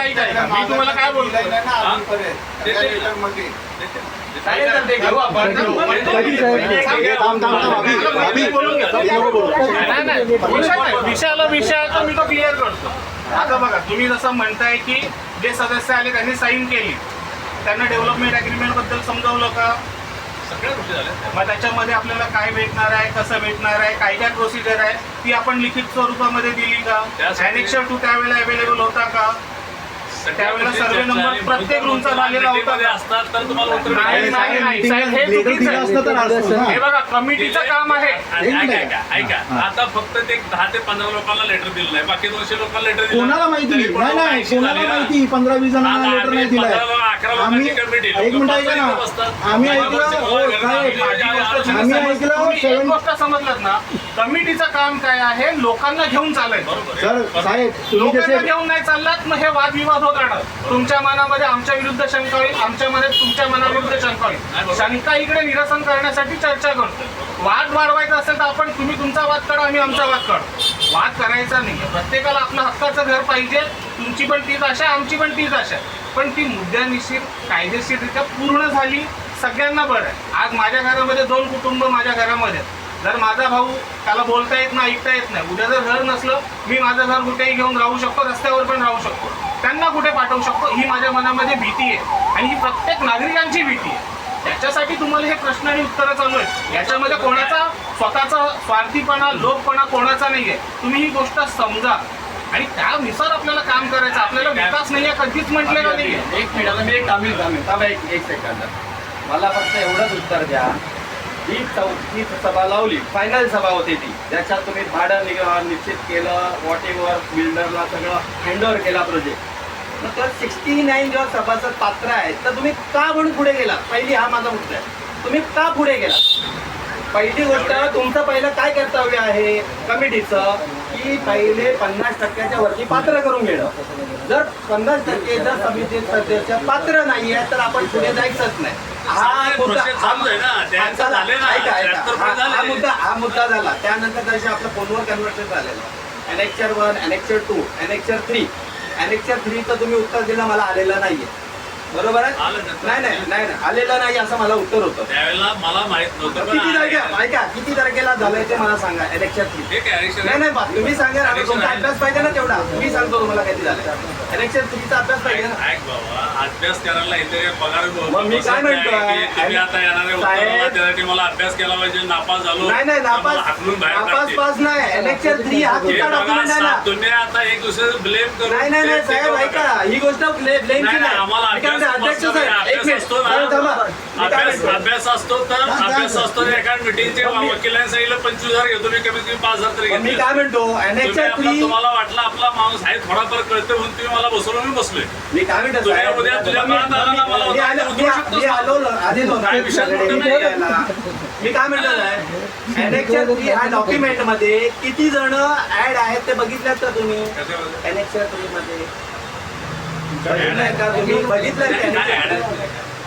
काही काय मी तुम्हाला काय बोलतो विषयाचा मी तो क्लिअर करतो. आता बघा तुम्ही जसं म्हणताय की जे सदस्य आले त्यांनी साईन केली, त्यांना डेव्हलपमेंट अग्रीमेंट बद्दल समजावलं का? सगळ्या गोष्टी झाल्या. मग त्याच्यामध्ये आपल्याला काय भेटणार आहे, कसं भेटणार आहे, काय काय प्रोसिजर आहे ती आपण लिखित स्वरूपामध्ये दिली का? ॲनेक्सर 2 त्यावेळेला अवेलेबल होता का? त्यावेळेला सर्वे नंबर प्रत्येक रूमचा झालेला होता असतात तर तुम्हाला नाही साहेब हे चुकीचं आहे. हे बघा कमिटीचं काम आहे. ऐका आता फक्त ते 10 ते 15 लोकांना लेटर दिलं आहे, बाकी 200 लोकांना लेटर दिलं. कोणाला माहिती नाही, कोणाला माहिती 15-20 जणांना लेटर नाही दिलाय. आम्ही एक मिनिट ऐका ना, आम्ही ऐकलं एक गोष्ट समजलात ना, कमिटीचं काम काय आहे? लोकांना घेऊन चालायचं. सर साहेब लोकांना घेऊन नाही चाललात मग हे वादविवाद होत राहणार. तुमच्या मनामध्ये आमच्या विरुद्ध शंका होईल, आमच्या मनात तुमच्या मनाविरुद्ध शंका होईल. शंका इकडे निरसन करण्यासाठी चर्चा करतो. वाद वाढवायचा असेल तर आपण तुम्ही तुमचा वाद करा, आम्ही आमचा वाद काढू. वाद करायचा नाही. प्रत्येकाला आपलं हक्काचं घर पाहिजे. तुमची पण तीच आशा, आमची पण तीच आशा. पण ती मुद्द्यानिशीर कायदेशीररित्या पूर्ण झाली सगळ्यांना बरं आहे. आज माझ्या घरामध्ये 2 कुटुंब माझ्या घरामध्ये, जर माझा भाऊ त्याला बोलता येत नाही, ऐकता येत नाही, उद्या जर घर नसलं मी माझं घर कुठेही घेऊन राहू शकतो, रस्त्यावर पण राहू शकतो, त्यांना कुठे पाठवू शकतो, ही माझ्या मनामध्ये भीती आहे आणि ही प्रत्येक नागरिकांची भीती आहे. त्याच्यासाठी तुम्हाला हे प्रश्न आणि उत्तरं चालू आहेत. याच्यामध्ये कोणाचा स्वतःचा स्वार्थीपणा, लोभपणा कोणाचा नाहीये. तुम्ही ही गोष्ट समजा आणि त्यानुसार आपल्याला काम करायचं. आपल्याला विकास नाहीये कधीच म्हटलेला नाहीये. एक मिनिट मी एक थांबेल एक सेकंद. मला फक्त एवढंच उत्तर द्या. ही 4थी सभा लावली, फायनल सभा होती ती, ज्याच्यात तुम्ही भाडं निश्चित केलं, वॉट एव्हर बिल्डरला सगळं हँडओव्हर केला प्रोजेक्ट. मग तर 69 जेव्हा सभासद पात्र आहेत तर तुम्ही का म्हणून पुढे गेला? पहिली हा माझा मुद्दा आहे. तुम्ही का पुढे गेला? पहिली गोष्ट तुमचं पहिलं काय कर्तव्य आहे कमिटीचं की पहिले 50% वरती पात्र करून घेणं. जर 50% जर समिती सदस्य पात्र नाही आहे तर आपण पुढे जायचंच नाही. हा मुद्दा झाला. त्यानंतर जसे आपलं फोनवर कन्व्हर्सेशन झालेलं ॲनेक्सर 1, ॲनेक्सर 2, ॲनेक्सर 3. ॲनेक्सर 3चं तुम्ही उत्तर दिलं मला आलेलं नाहीये. बरोबर आहे? नाही आलेलं नाही असं मला उत्तर होतं. त्यावेळेला मला माहित नव्हतं. किती तारखेला झालंय ते मला सांगा. ॲनेक्सर 3 नाही तुम्ही सांगा. तुमचा अभ्यास पाहिजे ना तेवढा. मी सांगतो तुम्हाला किती झालं. ॲनेक्सर 3चा अभ्यास पाहिजे ना. अभ्यास करायला इथे पगार मी काय म्हणतोय आता येणाऱ्या त्यासाठी मला अभ्यास केला पाहिजे. नापास झालो नाही नापास नाही. ॲनेक्सर 3 हा कुठला डॉक्युमेंट आहे ना. तुम्ही आता एक दुसरं ब्लेम करू. नाही साहेब ऐका, ही गोष्ट ब्लेमची नाही. आम्हाला अभ्यास असतो तर अभ्यास असतो. एका मिटिंगचे वकिलांनी सांगितलं 25,000 घेतो, मी कमीत कमी 5,000 तरी घेतो. मी काय म्हणतो ॲनेक्सर 3 तुम्हाला वाटलं आपला माणूस आहे थोडाफार कळतं म्हणून तुम्ही मला बसवलं, मी बसलोय. मी काय म्हणतो तुझ्या तुझ्या मनात आला ना मला मी काय म्हणतो ॲनेक्सर 3 ह्या डॉक्युमेंट मध्ये किती जण ऍड आहेत ते बघितल्यात का तुम्ही? ॲनेक्सर 3 मध्ये तुम्ही बघितलं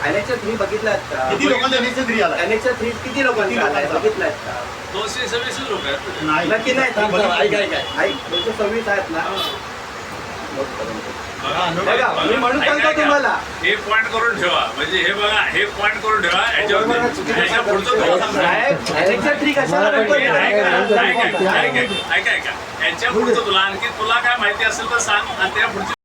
ॲनेक्सर 3 बघितलात का? किती लोकांना ॲनेक्सर 3 आला? ॲनेक्सर 3 किती लोकांनी बघितलात का? 226 लोक आहेत. नक्की नाही. 226 आहेत ना. बघा मी म्हणून सांगतो तुम्हाला हे पॉईंट करून ठेवा. म्हणजे हे बघा हे पॉईंट करून ठेवा. ह्याच्या पुढचं साहेब ॲनेक्सर 3 कशाला म्हणतोय? ऐका याच्या पुढचं तुला आणखी तुला काय माहिती असेल तर सांग आणि त्या पुढची